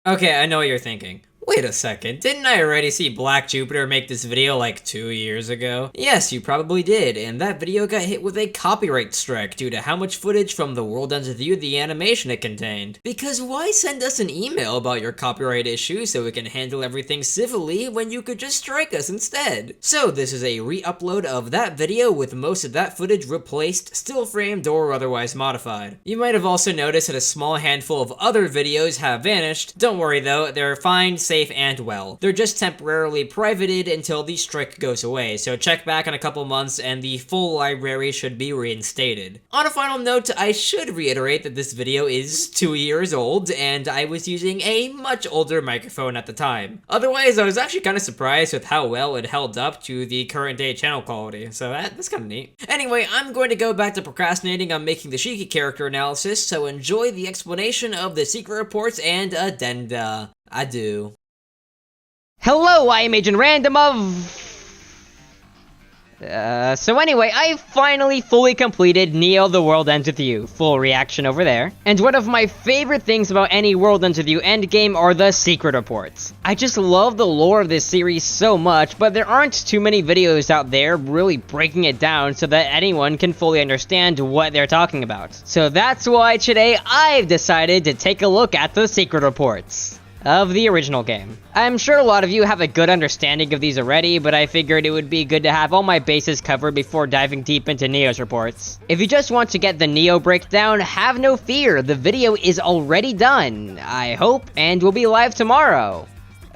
Okay, I know what you're thinking. Wait a second, didn't I already see BlackJupiter make this video like 2 years ago? Yes, you probably did, and that video got hit with a copyright strike due to how much footage from The World Ends With You the animation it contained. Because why send us an email about your copyright issue so we can handle everything civilly when you could just strike us instead? So this is a re-upload of that video with most of that footage replaced, still framed, or otherwise modified. You might have also noticed that a small handful of other videos have vanished. Don't worry though, they're fine, safe, and well. They're just temporarily privated until the strike goes away, so check back in a couple months and the full library should be reinstated. On a final note, I should reiterate that this video is 2 years old, and I was using a much older microphone at the time. Otherwise, I was actually kind of surprised with how well it held up to the current day channel quality, so that's kind of neat. Anyway, I'm going to go back to procrastinating on making the Shiki character analysis, so enjoy the explanation of the secret reports and Addenda. Adieu. Hello, I am Agent Random of... So anyway, I finally fully completed Neo The World Ends With You. Full reaction over there. And one of my favorite things about any World Ends With You endgame are the secret reports. I just love the lore of this series so much, but there aren't too many videos out there really breaking it down so that anyone can fully understand what they're talking about. So that's why today I've decided to take a look at the secret reports of the original game. I'm sure a lot of you have a good understanding of these already, but I figured it would be good to have all my bases covered before diving deep into Neo's reports. If you just want to get the Neo breakdown, have no fear, the video is already done, I hope, and will be live tomorrow.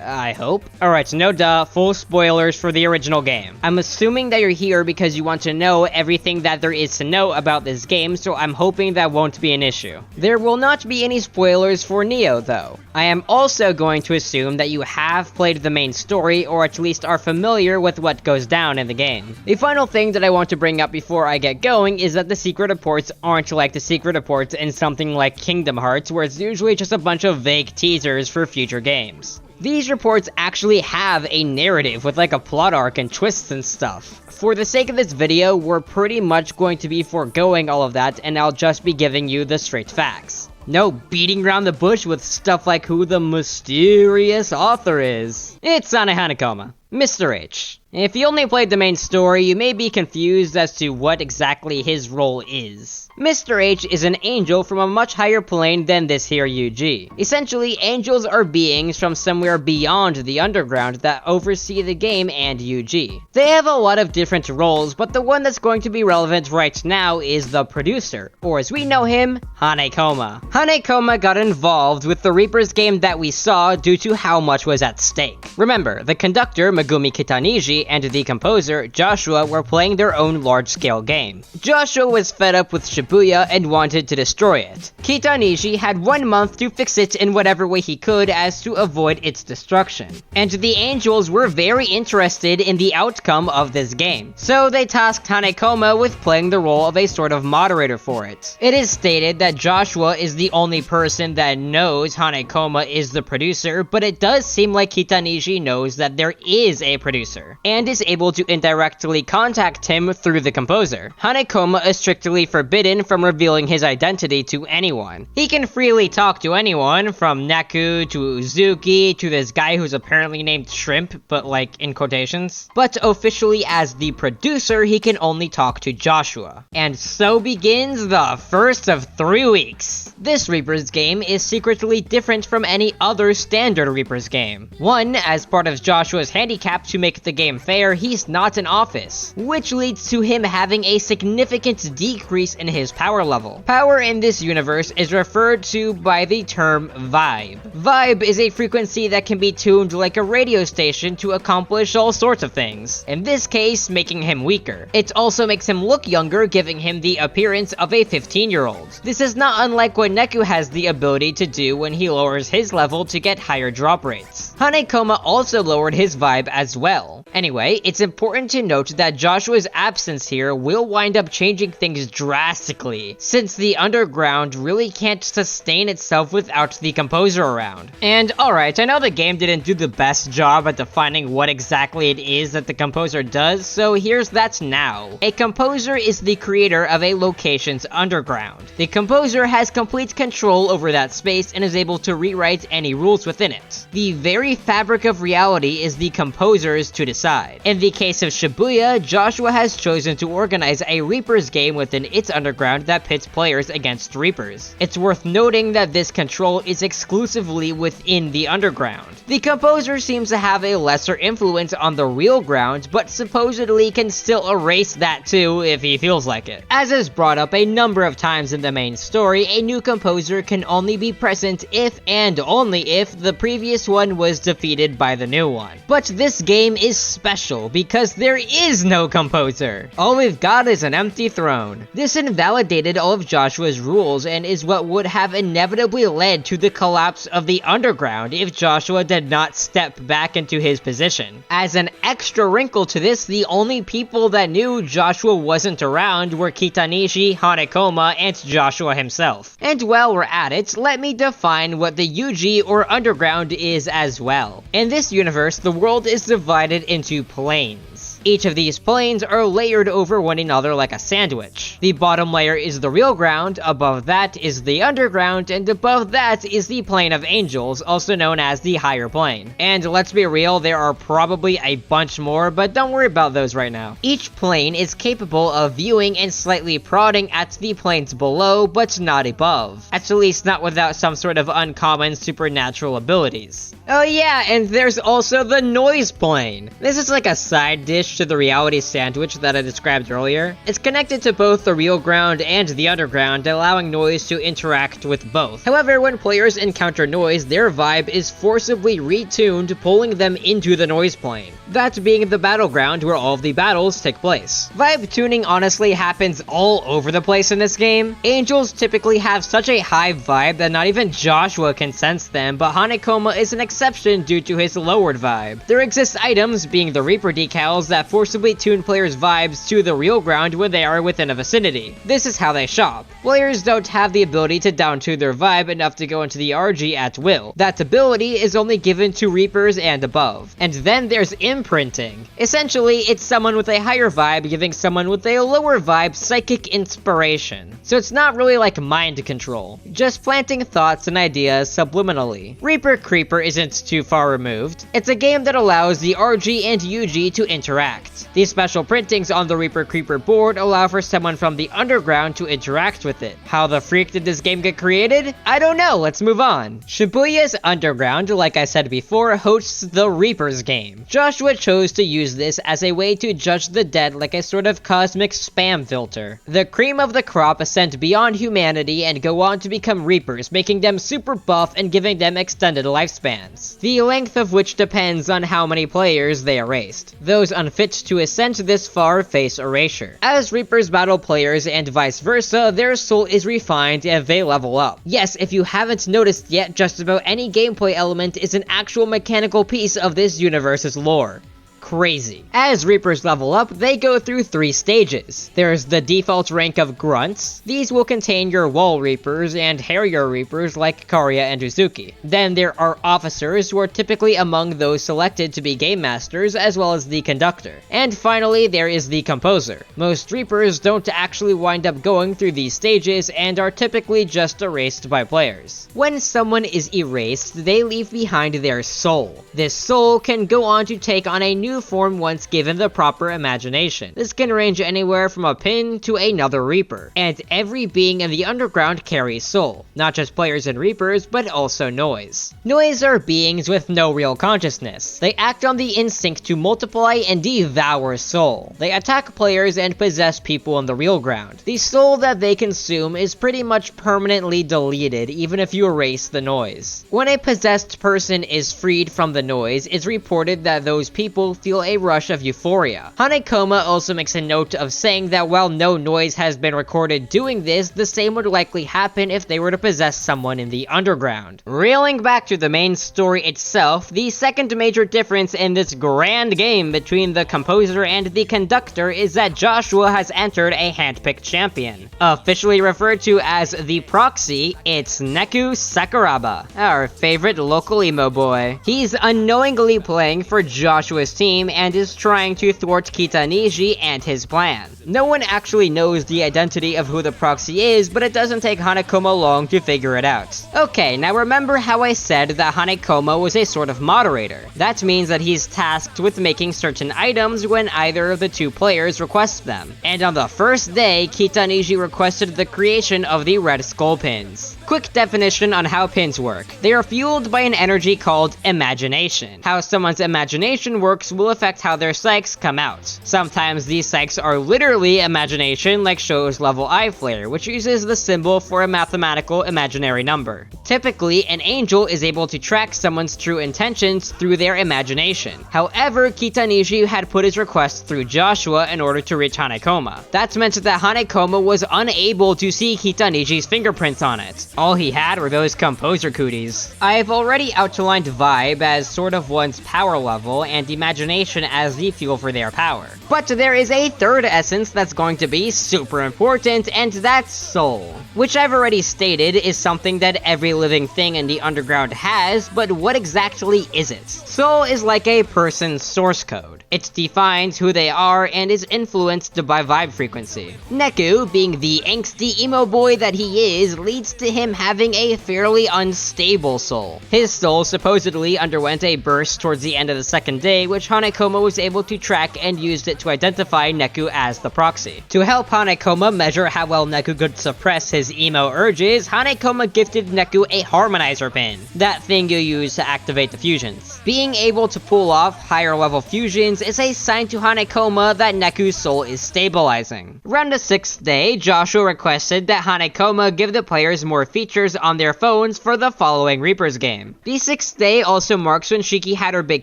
I hope. Alright, no duh, full spoilers for the original game. I'm assuming that you're here because you want to know everything that there is to know about this game, so I'm hoping that won't be an issue. There will not be any spoilers for Neo, though. I am also going to assume that you have played the main story, or at least are familiar with what goes down in the game. The final thing that I want to bring up before I get going is that the secret reports aren't like the secret reports in something like Kingdom Hearts, where it's usually just a bunch of vague teasers for future games. These reports actually have a narrative with like a plot arc and twists and stuff. For the sake of this video, we're pretty much going to be foregoing all of that, and I'll just be giving you the straight facts. No beating around the bush with stuff like who the mysterious author is. It's Sane Hanekoma, Mr. H. If you only played the main story, you may be confused as to what exactly his role is. Mr. H is an angel from a much higher plane than this here UG. Essentially, angels are beings from somewhere beyond the underground that oversee the game and UG. They have a lot of different roles, but the one that's going to be relevant right now is the producer, or as we know him, Hanekoma. Hanekoma got involved with the Reaper's game that we saw due to how much was at stake. Remember, the conductor, Megumi Kitaniji, and the composer, Joshua, were playing their own large-scale game. Joshua was fed up with Shibuya and wanted to destroy it. Kitaniji had 1 month to fix it in whatever way he could as to avoid its destruction. And the Angels were very interested in the outcome of this game, so they tasked Hanekoma with playing the role of a sort of moderator for it. It is stated that Joshua is the only person that knows Hanekoma is the producer, but it does seem like Kitaniji knows that there is a producer, and is able to indirectly contact him through the composer. Hanekoma is strictly forbidden from revealing his identity to anyone. He can freely talk to anyone, from Neku to Uzuki to this guy who's apparently named Shrimp, but like in quotations. But officially as the producer, he can only talk to Joshua. And so begins the first of 3 weeks. This Reaper's game is secretly different from any other standard Reaper's game. One, as part of Joshua's handicap to make the game fair, he's not in office, which leads to him having a significant decrease in his power level. Power in this universe is referred to by the term vibe. Vibe is a frequency that can be tuned like a radio station to accomplish all sorts of things, in this case making him weaker. It also makes him look younger, giving him the appearance of a 15-year-old. This is not unlike what Neku has the ability to do when he lowers his level to get higher drop rates. Hanekoma also lowered his vibe vibe as well. Anyway, it's important to note that Joshua's absence here will wind up changing things drastically, since the underground really can't sustain itself without the composer around. And alright, I know the game didn't do the best job at defining what exactly it is that the composer does, so here's that now. A composer is the creator of a location's underground. The composer has complete control over that space and is able to rewrite any rules within it. The very fabric of reality is the composer's to decide. In the case of Shibuya, Joshua has chosen to organize a Reapers game within its underground that pits players against Reapers. It's worth noting that this control is exclusively within the underground. The composer seems to have a lesser influence on the real ground, but supposedly can still erase that too if he feels like it. As is brought up a number of times in the main story, a new composer can only be present if and only if the previous one was defeated by the new one. But this game is special because there is no composer. All we've got is an empty throne. This invalidated all of Joshua's rules and is what would have inevitably led to the collapse of the underground if Joshua did not step back into his position. As an extra wrinkle to this, the only people that knew Joshua wasn't around were Kitanishi, Hanekoma, and Joshua himself. And while we're at it, let me define what the UG or underground is as well. In this universe, the world is divided into planes. Each of these planes are layered over one another like a sandwich. The bottom layer is the real ground, above that is the underground, and above that is the plane of angels, also known as the higher plane. And let's be real, there are probably a bunch more, but don't worry about those right now. Each plane is capable of viewing and slightly prodding at the planes below, but not above. At least not without some sort of uncommon supernatural abilities. Oh yeah, and there's also the noise plane. This is like a side dish to the reality sandwich that I described earlier. It's connected to both the real ground and the underground, allowing noise to interact with both. However, when players encounter noise, their vibe is forcibly retuned, pulling them into the noise plane. That being the battleground where all of the battles take place. Vibe tuning honestly happens all over the place in this game. Angels typically have such a high vibe that not even Joshua can sense them, but Hanekoma is an exception due to his lowered vibe. There exist items, being the Reaper decals, that forcibly tune players' vibes to the real ground when they are within a vicinity. This is how they shop. Players don't have the ability to downtune their vibe enough to go into the RG at will. That ability is only given to Reapers and above. And then there's imprinting. Essentially, it's someone with a higher vibe giving someone with a lower vibe psychic inspiration. So it's not really like mind control, just planting thoughts and ideas subliminally. Reaper Creeper isn't too far removed. It's a game that allows the RG and UG to interact. These special printings on the Reaper Creeper board allow for someone from the underground to interact with it. How the freak did this game get created? I don't know, let's move on. Shibuya's underground, like I said before, hosts the Reapers game. Joshua chose to use this as a way to judge the dead like a sort of cosmic spam filter. The cream of the crop ascend beyond humanity and go on to become Reapers, making them super buff and giving them extended lifespans, the length of which depends on how many players they erased. Those unfit to ascend this far face erasure. As Reapers battle players and vice versa, their soul is refined and they level up. Yes, if you haven't noticed yet, just about any gameplay element is an actual mechanical piece of this universe's lore. Crazy. As Reapers level up, they go through 3 stages. There's the default rank of Grunts. These will contain your Wall Reapers and Harrier Reapers like Karya and Uzuki. Then there are Officers, who are typically among those selected to be Game Masters, as well as the Conductor. And finally, there is the Composer. Most Reapers don't actually wind up going through these stages and are typically just erased by players. When someone is erased, they leave behind their soul. This soul can go on to take on a new form once given the proper imagination. This can range anywhere from a pin to another Reaper, and every being in the underground carries soul, not just players and Reapers, but also Noise. Noise are beings with no real consciousness. They act on the instinct to multiply and devour soul. They attack players and possess people on the real ground. The soul that they consume is pretty much permanently deleted even if you erase the Noise. When a possessed person is freed from the Noise, it's reported that those people feel a rush of euphoria. Hanekoma also makes a note of saying that while no noise has been recorded doing this, the same would likely happen if they were to possess someone in the underground. Reeling back to the main story itself, the second major difference in this grand game between the composer and the conductor is that Joshua has entered a handpicked champion. Officially referred to as the proxy, it's Neku Sakuraba, our favorite local emo boy. He's unknowingly playing for Joshua's team and is trying to thwart Kitaniji and his plan. No one actually knows the identity of who the proxy is, but it doesn't take Hanekoma long to figure it out. Okay, now remember how I said that Hanekoma was a sort of moderator. That means that he's tasked with making certain items when either of the two players requests them. And on the first day, Kitaniji requested the creation of the red skull pins. Quick definition on how pins work. They are fueled by an energy called imagination. How someone's imagination works will affect how their psyches come out. Sometimes these psyches are literally imagination, like shows level iFlare, which uses the symbol for a mathematical imaginary number. Typically, an angel is able to track someone's true intentions through their imagination. However, Kitaniji had put his request through Joshua in order to reach Hanekoma. That meant that Hanekoma was unable to see Kitaniji's fingerprints on it. All he had were those composer cooties. I've already outlined vibe as sort of one's power level and imagination as the fuel for their power. But there is a third essence that's going to be super important, and that's soul. Which I've already stated is something that every living thing in the underground has, but what exactly is it? Soul is like a person's source code. It defines who they are and is influenced by vibe frequency. Neku, being the angsty emo boy that he is, leads to him having a fairly unstable soul. His soul supposedly underwent a burst towards the end of the second day, which Hanekoma was able to track and used it to identify Neku as the proxy. To help Hanekoma measure how well Neku could suppress his emo urges, Hanekoma gifted Neku a harmonizer pin, that thing you use to activate the fusions. Being able to pull off higher level fusions is a sign to Hanekoma that Neku's soul is stabilizing. Around the 6th day, Joshua requested that Hanekoma give the players more features on their phones for the following Reapers game. The 6th day also marks when Shiki had her big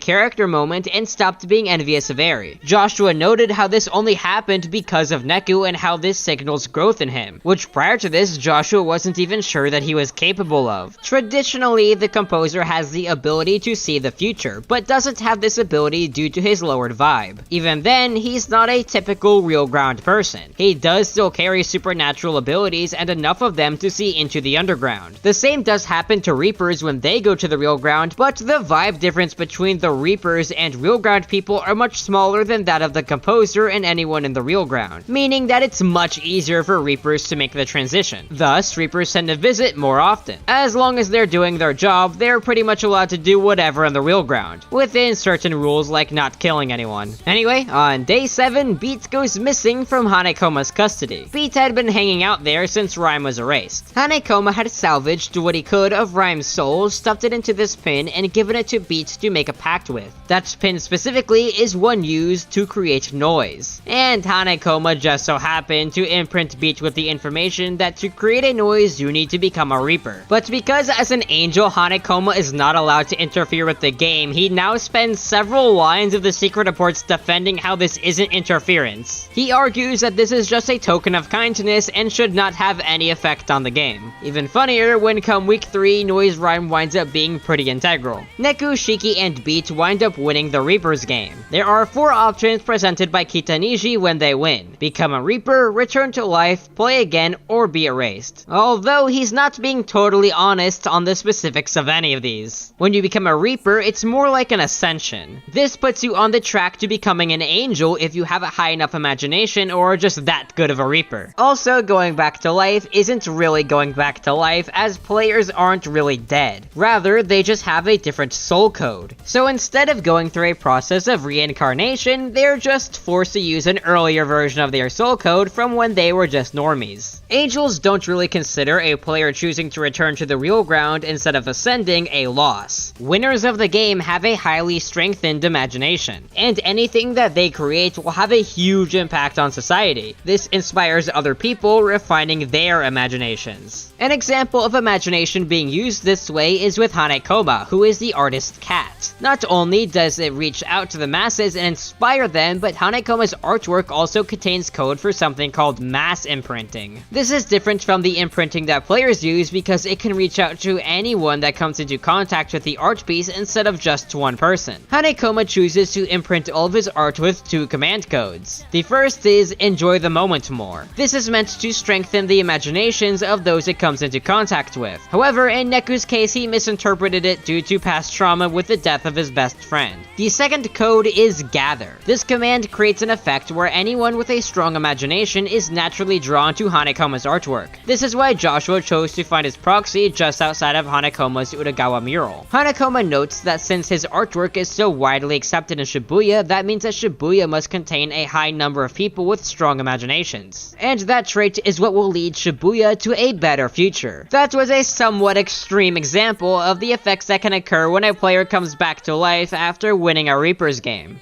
character moment and stopped being envious of Eri. Joshua noted how this only happened because of Neku and how this signals growth in him, which prior to this Joshua wasn't even sure that he was capable of. Traditionally, the composer has the ability to see the future, but doesn't have this ability due to his lowered vibe. Even then, he's not a typical real ground person. He does still carry supernatural abilities and enough of them to see into the underground. The same does happen to Reapers when they go to the real ground, but the vibe difference between the Reapers and real ground people are much smaller than that of the composer and anyone in the real ground, meaning that it's much easier for Reapers to make the transition. Thus, Reapers tend to visit more often. As long as they're doing their job, they're pretty much allowed to do whatever on the real ground, within certain rules like not killing anyone. Anyway, on day 7, Beat goes missing from Hanekoma's custody. Beat had been hanging out there since Rhyme was erased. Hanekoma had salvaged what he could of Rhyme's soul, stuffed it into this pin, and given it to Beat to make a pact with. That pin specifically is one used to create noise. And Hanekoma just so happened to imprint Beat with the information that to create a noise you need to become a Reaper. But because as an angel Hanekoma is not allowed to interfere with the game, he now spends several lines of the secret reports defending how this isn't interference. He argues that this is just a token of kindness and should not have any effect on the game. Even funnier, when come week 3, Noise Rhyme winds up being pretty integral. Neku, Shiki, and Beat wind up winning the Reapers game. There are 4 options presented by Kitaniji when they win: become a Reaper, return to life, play again, or be erased. Although he's not being totally honest on the specifics of any of these. When you become a Reaper, it's more like an ascension. This puts you on the track to becoming an angel if you have a high enough imagination or just that good of a Reaper. Also, going back to life isn't really going back to life, as players aren't really dead. Rather, they just have a different soul code. So instead of going through a process of reincarnation, they're just forced to use an earlier version of their soul code from when they were just normies. Angels don't really consider a player choosing to return to the real ground instead of ascending a loss. Winners of the game have a highly strengthened imagination, and anything that they create will have a huge impact on society. This inspires other people, refining their imaginations. An example of imagination being used this way is with Hanekoma, who is the artist cat. Not only does it reach out to the masses and inspire them, but Hanekoma's artwork also contains code for something called mass imprinting. This is different from the imprinting that players use because it can reach out to anyone that comes into contact with the art piece instead of just one person. Hanekoma chooses to imprint all of his art with 2 command codes. The first is enjoy the moment more. This is meant to strengthen the imaginations of those it comes into contact with. However, in Neku's case, he misinterpreted it due to past trauma with the death of his best friend. The second code is gather. This command creates an effect where anyone with a strong imagination is naturally drawn to Hanekoma's artwork. This is why Joshua chose to find his proxy just outside of Hanekoma's Utagawa mural. Hanekoma notes that since his artwork is so widely accepted in Shibuya, that means that Shibuya must contain a high number of people with strong imaginations. And that trait is what will lead Shibuya to a better future. That was a somewhat extreme example of the effects that can occur when a player comes back to life after winning a Reaper's game.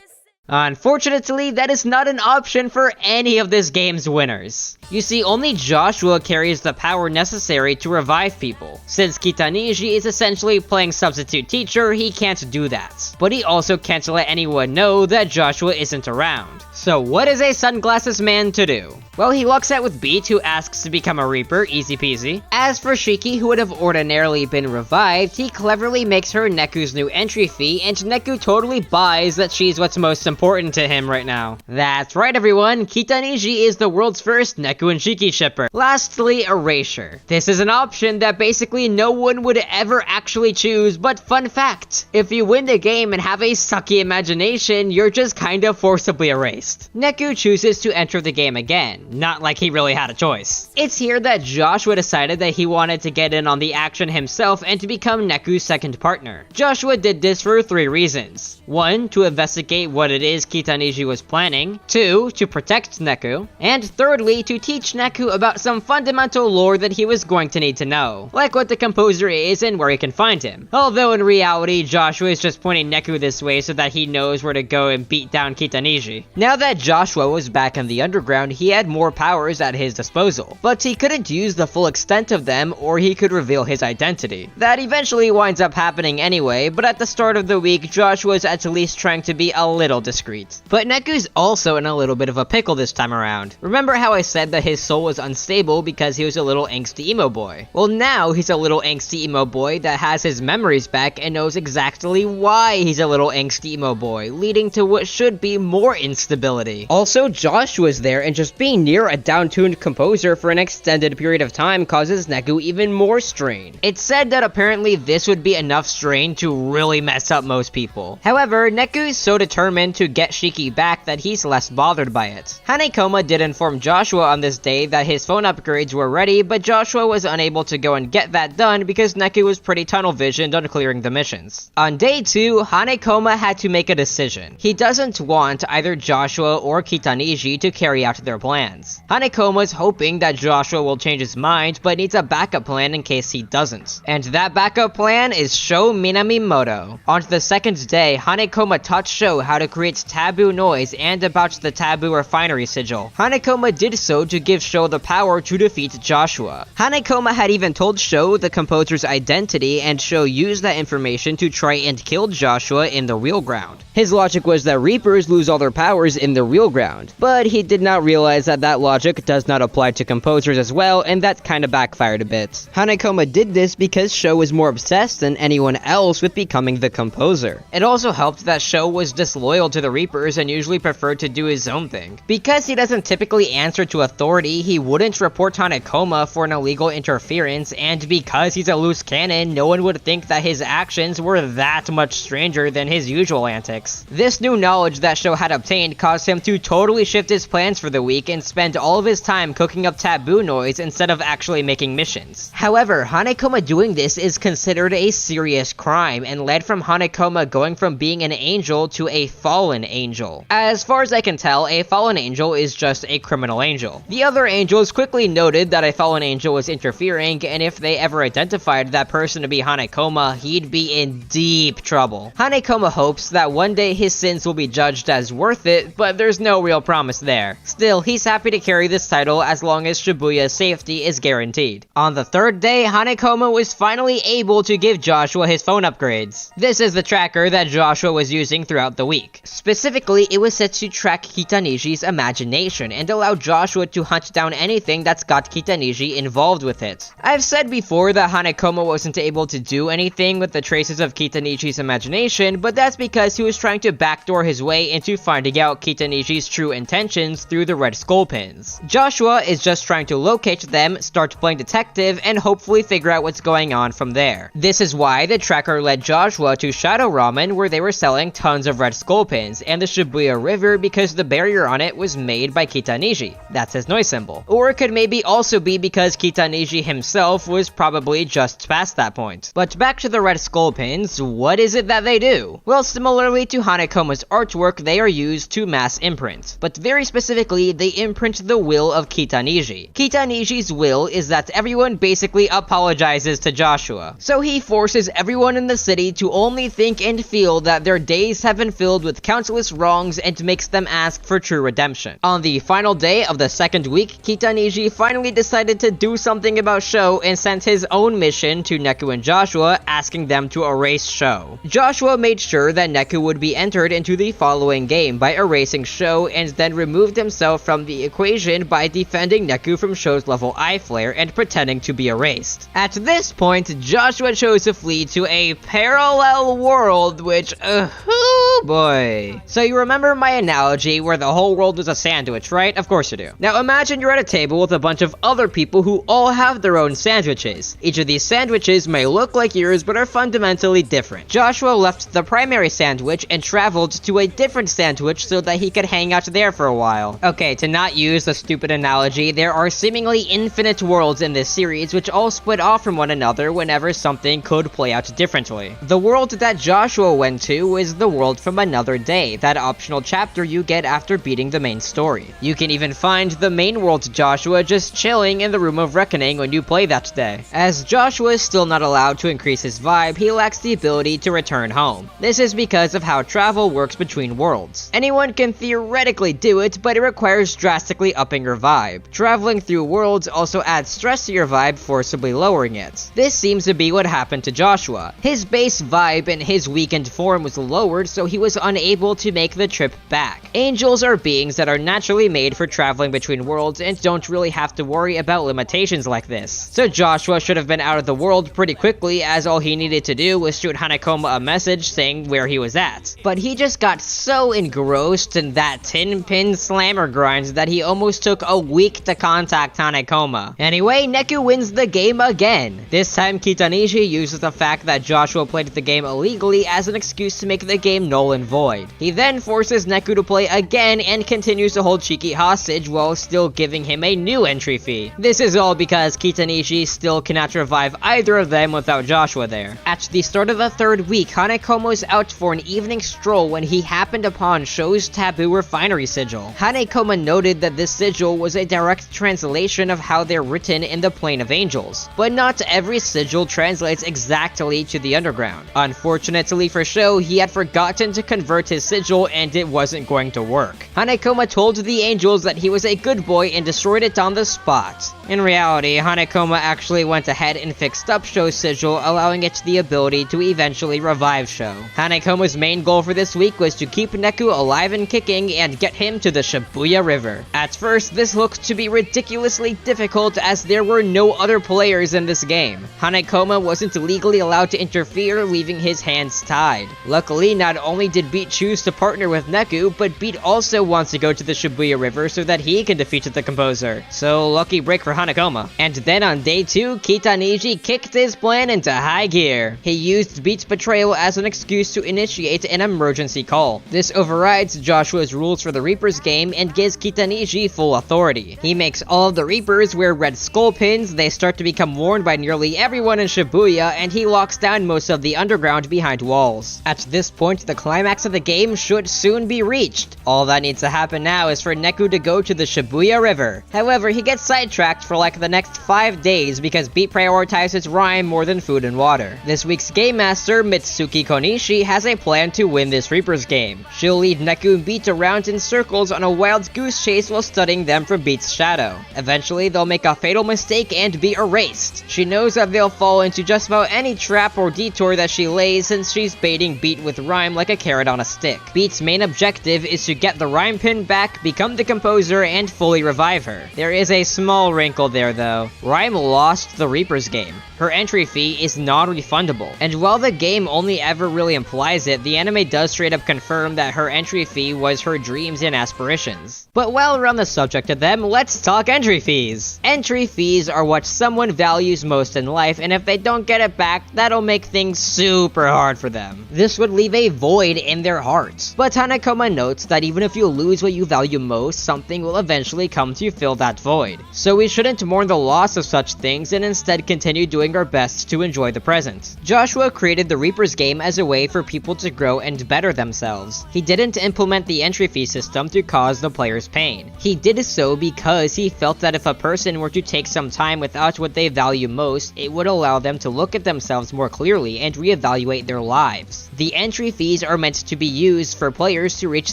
Unfortunately, that is not an option for any of this game's winners. You see, only Joshua carries the power necessary to revive people. Since Kitaniji is essentially playing substitute teacher, he can't do that. But he also can't let anyone know that Joshua isn't around. So what is a sunglasses man to do? Well, he walks out with Beat, who asks to become a Reaper, easy peasy. As for Shiki, who would have ordinarily been revived, he cleverly makes her Neku's new entry fee, and Neku totally buys that she's what's most important to him right now. That's right, everyone, Kitaniji is the world's first Neku and Shiki shipper. Lastly, Erasure. This is an option that basically no one would ever actually choose, but fun fact, if you win the game and have a sucky imagination, you're just kind of forcibly erased. Neku chooses to enter the game again. Not like he really had a choice. It's here that Joshua decided that he wanted to get in on the action himself and to become Neku's second partner. Joshua did this for 3 reasons. 1, to investigate what it is Kitaniji was planning. 2, to protect Neku. And thirdly, to teach Neku about some fundamental lore that he was going to need to know. Like what the composer is and where he can find him. Although in reality, Joshua is just pointing Neku this way so that he knows where to go and beat down Kitaniji. Now that Joshua was back in the underground, he had more powers at his disposal, but he couldn't use the full extent of them or he could reveal his identity. That eventually winds up happening anyway, but at the start of the week, Joshua's at least trying to be a little discreet. But Neku's also in a little bit of a pickle this time around. Remember how I said that his soul was unstable because he was a little angsty emo boy? Well, now he's a little angsty emo boy that has his memories back and knows exactly why he's a little angsty emo boy, leading to what should be more instability. Also, Joshua's there and just being near a down-tuned composer for an extended period of time causes Neku even more strain. It's said that apparently this would be enough strain to really mess up most people. However, Neku is so determined to get Shiki back that he's less bothered by it. Hanekoma did inform Joshua on this day that his phone upgrades were ready, but Joshua was unable to go and get that done because Neku was pretty tunnel visioned on clearing the missions. On day 2, Hanekoma had to make a decision. He doesn't want either Joshua or Kitaniji to carry out their plans. Hanekoma's hoping that Joshua will change his mind, but needs a backup plan in case he doesn't. And that backup plan is Sho Minamimoto. On the second day, Hanekoma taught Sho how to create taboo noise and about the taboo refinery sigil. Hanekoma did so to give Sho the power to defeat Joshua. Hanekoma had even told Sho the composer's identity, and Sho used that information to try and kill Joshua in the real ground. His logic was that Reapers lose all their powers in the real ground, but he did not realize that that logic does not apply to composers as well, and that kinda backfired a bit. Hanekoma did this because Sho was more obsessed than anyone else with becoming the composer. It also helped that Sho was disloyal to the Reapers and usually preferred to do his own thing. Because he doesn't typically answer to authority, he wouldn't report Hanekoma for an illegal interference, and because he's a loose cannon, no one would think that his actions were that much stranger than his usual antics. This new knowledge that Sho had obtained caused him to totally shift his plans for the week and spend all of his time cooking up taboo noise instead of actually making missions. However, Hanekoma doing this is considered a serious crime and led from Hanekoma going from being an angel to a fallen fallen angel. As far as I can tell, a fallen angel is just a criminal angel. The other angels quickly noted that a fallen angel was interfering, and if they ever identified that person to be Hanekoma, he'd be in deep trouble. Hanekoma hopes that one day his sins will be judged as worth it, but there's no real promise there. Still, he's happy to carry this title as long as Shibuya's safety is guaranteed. On the third day, Hanekoma was finally able to give Joshua his phone upgrades. This is the tracker that Joshua was using throughout the week. Specifically, it was set to track Kitaniji's imagination and allow Joshua to hunt down anything that's got Kitaniji involved with it. I've said before that Hanekoma wasn't able to do anything with the traces of Kitaniji's imagination, but that's because he was trying to backdoor his way into finding out Kitaniji's true intentions through the red skull pins. Joshua is just trying to locate them, start playing detective, and hopefully figure out what's going on from there. This is why the tracker led Joshua to Shadow Ramen, where they were selling tons of red skull pins, and the Shibuya River because the barrier on it was made by Kitaniji. That's his noise symbol. Or it could maybe also be because Kitaniji himself was probably just past that point. But back to the red skull pins, what is it that they do? Well, similarly to Hanekoma's artwork, they are used to mass imprint. But very specifically, they imprint the will of Kitaniji. Kitaniji's will is that everyone basically apologizes to Joshua. So he forces everyone in the city to only think and feel that their days have been filled with countless wrongs and makes them ask for true redemption. On the final day of the second week, Kitaniji finally decided to do something about Sho and sent his own mission to Neku and Joshua, asking them to erase Sho. Joshua made sure that Neku would be entered into the following game by erasing Sho, and then removed himself from the equation by defending Neku from Sho's level eye flare and pretending to be erased. At this point, Joshua chose to flee to a parallel world, which, oh boy. So you remember my analogy where the whole world was a sandwich, right? Of course you do. Now imagine you're at a table with a bunch of other people who all have their own sandwiches. Each of these sandwiches may look like yours, but are fundamentally different. Joshua left the primary sandwich and traveled to a different sandwich so that he could hang out there for a while. Okay, to not use a stupid analogy, there are seemingly infinite worlds in this series which all split off from one another whenever something could play out differently. The world that Joshua went to is the world from Another Day, that optional chapter you get after beating the main story. You can even find the main world Joshua just chilling in the Room of Reckoning when you play that day. As Joshua is still not allowed to increase his vibe, he lacks the ability to return home. This is because of how travel works between worlds. Anyone can theoretically do it, but it requires drastically upping your vibe. Traveling through worlds also adds stress to your vibe, forcibly lowering it. This seems to be what happened to Joshua. His base vibe and his weakened form was lowered, so he was unable to make the trip back. Angels are beings that are naturally made for traveling between worlds and don't really have to worry about limitations like this. So Joshua should have been out of the world pretty quickly, as all he needed to do was shoot Hanekoma a message saying where he was at. But he just got so engrossed in that tin pin slammer grind that he almost took a week to contact Hanekoma. Anyway, Neku wins the game again. This time Kitaniji uses the fact that Joshua played the game illegally as an excuse to make the game null and void. He then forces Neku to play again and continues to hold Shiki hostage while still giving him a new entry fee. This is all because Kitaniji still cannot revive either of them without Joshua there. At the start of the third week, Hanekoma was out for an evening stroll when he happened upon Sho's Taboo Refinery sigil. Hanekoma noted that this sigil was a direct translation of how they're written in the Plane of Angels, but not every sigil translates exactly to the underground. Unfortunately for Sho, he had forgotten to convert his sigil and it wasn't going to work. Hanekoma told the angels that he was a good boy and destroyed it on the spot. In reality, Hanekoma actually went ahead and fixed up Sho's sigil, allowing it the ability to eventually revive Sho. Hanekoma's main goal for this week was to keep Neku alive and kicking and get him to the Shibuya River. At first, this looked to be ridiculously difficult as there were no other players in this game. Hanekoma wasn't legally allowed to interfere, leaving his hands tied. Luckily, not only did Beat choose to partner with Neku, but Beat also wants to go to the Shibuya River so that he can defeat the composer. So lucky break for Hanekoma. And then on day 2, Kitaniji kicked his plan into high gear. He used Beat's betrayal as an excuse to initiate an emergency call. This overrides Joshua's rules for the Reapers game and gives Kitaniji full authority. He makes all of the Reapers wear red skull pins, they start to become worn by nearly everyone in Shibuya, and he locks down most of the underground behind walls. At this point, the climax of the game should soon be reached. All that needs to happen now is for Neku to go to the Shibuya River. However, he gets sidetracked for like the next 5 days because Beat prioritizes rhyme more than food and water. This week's Game Master, Mitsuki Konishi, has a plan to win this Reapers game. She'll lead Neku and Beat around in circles on a wild goose chase while studying them from Beat's shadow. Eventually, they'll make a fatal mistake and be erased. She knows that they'll fall into just about any trap or detour that she lays since she's baiting Beat with rhyme like a carrot on a stick. Beat's main objective is to get the rhyme pin back, become the composer, and fully revive her. There is a small wrinkle there though. Rhyme lost the Reapers game. Her entry fee is non-refundable, and while the game only ever really implies it, the anime does straight up confirm that her entry fee was her dreams and aspirations. But while we're on the subject of them, let's talk entry fees. Entry fees are what someone values most in life, and if they don't get it back, that'll make things super hard for them. This would leave a void in their hearts. But Hanekoma notes that even if you lose what you value most, something will eventually come to fill that void. So we shouldn't mourn the loss of such things and instead continue doing our best to enjoy the present. Joshua created the Reapers game as a way for people to grow and better themselves. He didn't implement the entry fee system to cause the players pain. He did so because he felt that if a person were to take some time without what they value most, it would allow them to look at themselves more clearly and reevaluate their lives. The entry fees are meant to be used for players to reach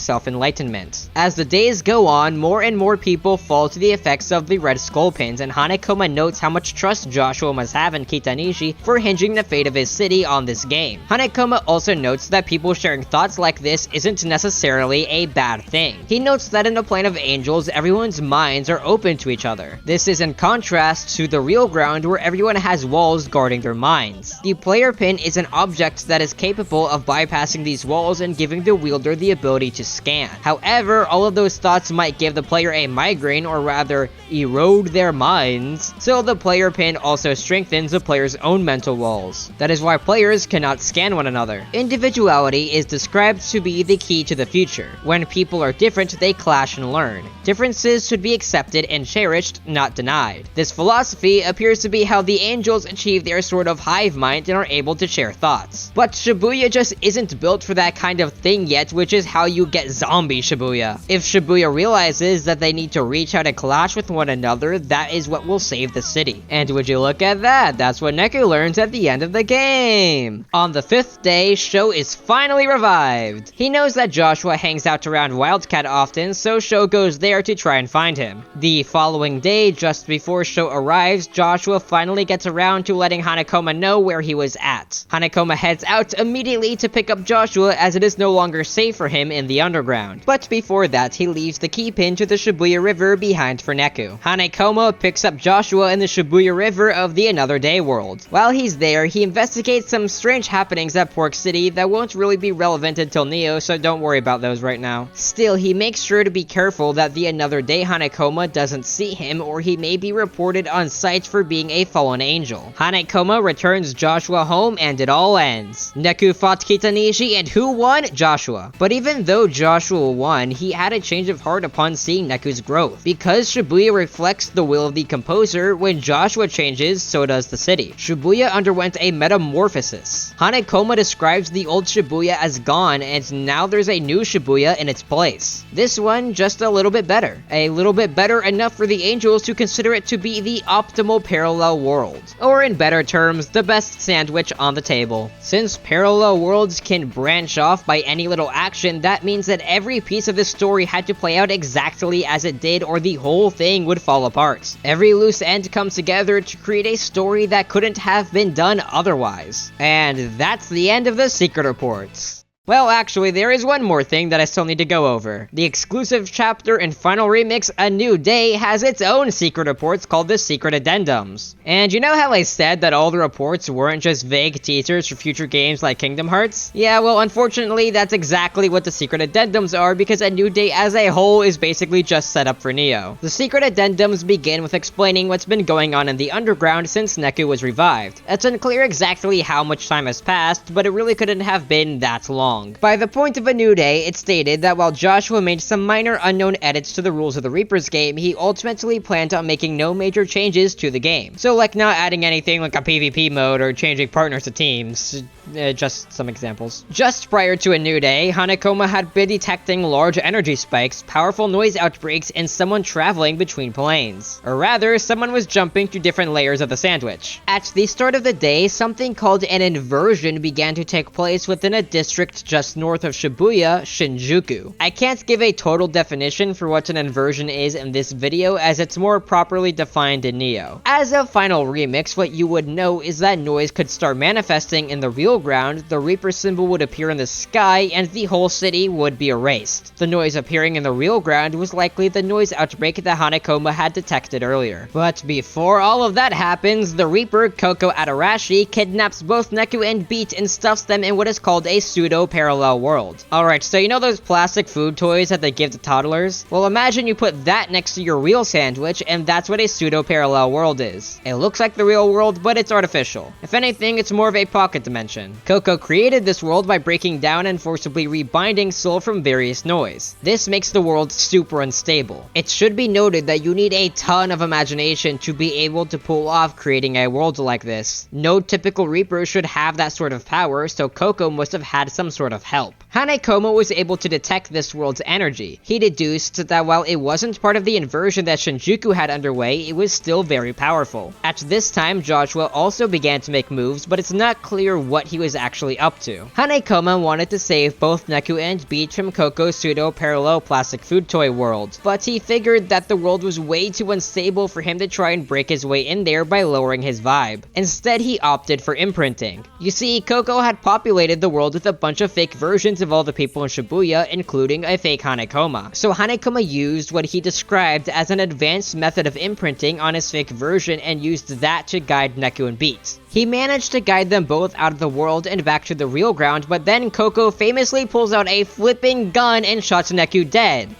self-enlightenment. As the days go on, more and more people fall to the effects of the red skull pins, and Hanekoma notes how much trust Joshua must have in Kitanishi for hinging the fate of his city on this game. Hanekoma also notes that people sharing thoughts like this isn't necessarily a bad thing. He notes that in the plane of angels, everyone's minds are open to each other. This is in contrast to the real ground where everyone has walls guarding their minds. The player pin is an object that is capable of bypassing these walls and giving the wielder the ability to scan. However, all of those thoughts might give the player a migraine, or rather, erode their minds, so the player pin also strengthens the player's own mental walls. That is why players cannot scan one another. Individuality is described to be the key to the future. When people are different, they clash and learn. Differences should be accepted and cherished, not denied. This philosophy appears to be how the angels achieve their sort of hive mind and are able to share thoughts. But Shibuya just isn't built for that kind of thing yet, which is how you get zombie Shibuya. If Shibuya realizes that they need to reach out and clash with one another, that is what will save the city. And would you look at that, that's what Neku learns at the end of the game. On the 5th day, Sho is finally revived. He knows that Joshua hangs out around Wildcat often, so Sho goes there to try and find him. The following day, just before Sho arrives, Joshua finally gets around to letting Hanekoma know where he was at. Hanekoma heads out immediately to pick up Joshua as it is no longer safe for him in the underground. But before that, he leaves the key pin to the Shibuya River behind for Neku. Hanekoma picks up Joshua in the Shibuya River of the Another Day world. While he's there, he investigates some strange happenings at Pork City that won't really be relevant until Neo, so don't worry about those right now. Still, he makes sure to be careful that the Another Day Hanekoma doesn't see him, or he may be reported on sight for being a fallen angel. Hanekoma returns Joshua home and it all ends. Neku fought Kitanishi and who won? Joshua. But even though Joshua won, he had a change of heart upon seeing Neku's growth. Because Shibuya reflects the will of the composer, when Joshua changes, so does the city. Shibuya underwent a metamorphosis. Hanekoma describes the old Shibuya as gone, and now there's a new Shibuya in its place. This one just a little bit better. A little bit better enough for the angels to consider it to be the optimal parallel world. Or in better terms, the best sandwich on the table. Since parallel worlds can branch off by any little action, that means that every piece of this story had to play out exactly as it did, or the whole thing would fall apart. Every loose end comes together to create a story that couldn't have been done otherwise. And that's the end of the Secret Reports. Well, actually, there is one more thing that I still need to go over. The exclusive chapter and final remix, A New Day, has its own secret reports called the Secret Addendums. And you know how I said that all the reports weren't just vague teasers for future games like Kingdom Hearts? Yeah, well, unfortunately, that's exactly what the Secret Addendums are, because A New Day as a whole is basically just set up for Neo. The Secret Addendums begin with explaining what's been going on in the underground since Neku was revived. It's unclear exactly how much time has passed, but it really couldn't have been that long. By the point of A New Day, it stated that while Joshua made some minor unknown edits to the rules of the Reapers game, he ultimately planned on making no major changes to the game. So like not adding anything like a PvP mode or changing partners to teams. Just some examples. Just prior to A New Day, Hanekoma had been detecting large energy spikes, powerful noise outbreaks, and someone traveling between planes. Or rather, someone was jumping through different layers of the sandwich. At the start of the day, something called an inversion began to take place within a district just north of Shibuya, Shinjuku. I can't give a total definition for what an inversion is in this video, as it's more properly defined in Neo. As a final remix, what you would know is that noise could start manifesting in the real ground, the Reaper symbol would appear in the sky, and the whole city would be erased. The noise appearing in the real ground was likely the noise outbreak that Hanekoma had detected earlier. But before all of that happens, the Reaper, Koko Adarashi, kidnaps both Neku and Beat and stuffs them in what is called a pseudo-parallel world. Alright, so you know those plastic food toys that they give to toddlers? Well, imagine you put that next to your real sandwich, and that's what a pseudo-parallel world is. It looks like the real world, but it's artificial. If anything, it's more of a pocket dimension. Koko created this world by breaking down and forcibly rebinding soul from various noise. This makes the world super unstable. It should be noted that you need a ton of imagination to be able to pull off creating a world like this. No typical Reaper should have that sort of power, so Koko must have had some sort of help. Hanekoma was able to detect this world's energy. He deduced that while it wasn't part of the inversion that Shinjuku had underway, it was still very powerful. At this time, Joshua also began to make moves, but it's not clear what he was actually up to. Hanekoma wanted to save both Neku and Beat from Koko's pseudo-parallel plastic food toy world, but he figured that the world was way too unstable for him to try and break his way in there by lowering his vibe. Instead, he opted for imprinting. You see, Koko had populated the world with a bunch of fake versions of all the people in Shibuya, including a fake Hanekoma. So Hanekoma used what he described as an advanced method of imprinting on his fake version and used that to guide Neku and Beat. He managed to guide them both out of the world and back to the real ground, but then Koko famously pulls out a flipping gun and shoots Neku dead.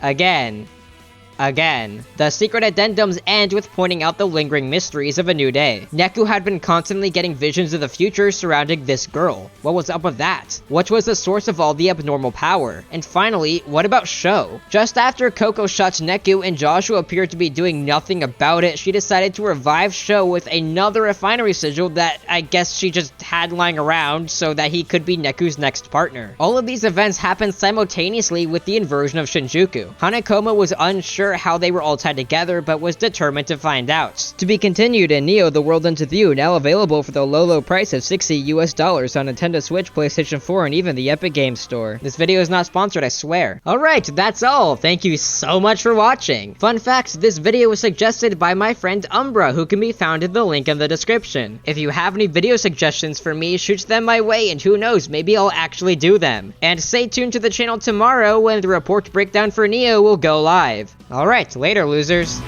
Again. The secret addendums end with pointing out the lingering mysteries of A New Day. Neku had been constantly getting visions of the future surrounding this girl. What was up with that? What was the source of all the abnormal power? And finally, what about Sho? Just after Koko shot Neku and Joshua appeared to be doing nothing about it, she decided to revive Sho with another refinery sigil that I guess she just had lying around so that he could be Neku's next partner. All of these events happened simultaneously with the inversion of Shinjuku. Hanekoma was unsure how they were all tied together, but was determined to find out. To be continued in Neo The World Unto View, now available for the low price of $60 US on Nintendo Switch, PlayStation 4, and even the Epic Games Store. This video is not sponsored, I swear. Alright, that's all. Thank you so much for watching. Fun fact, this video was suggested by my friend Umbra, who can be found in the link in the description. If you have any video suggestions for me, shoot them my way, and who knows, maybe I'll actually do them. And stay tuned to the channel tomorrow when the report breakdown for Neo will go live. Alright, later losers.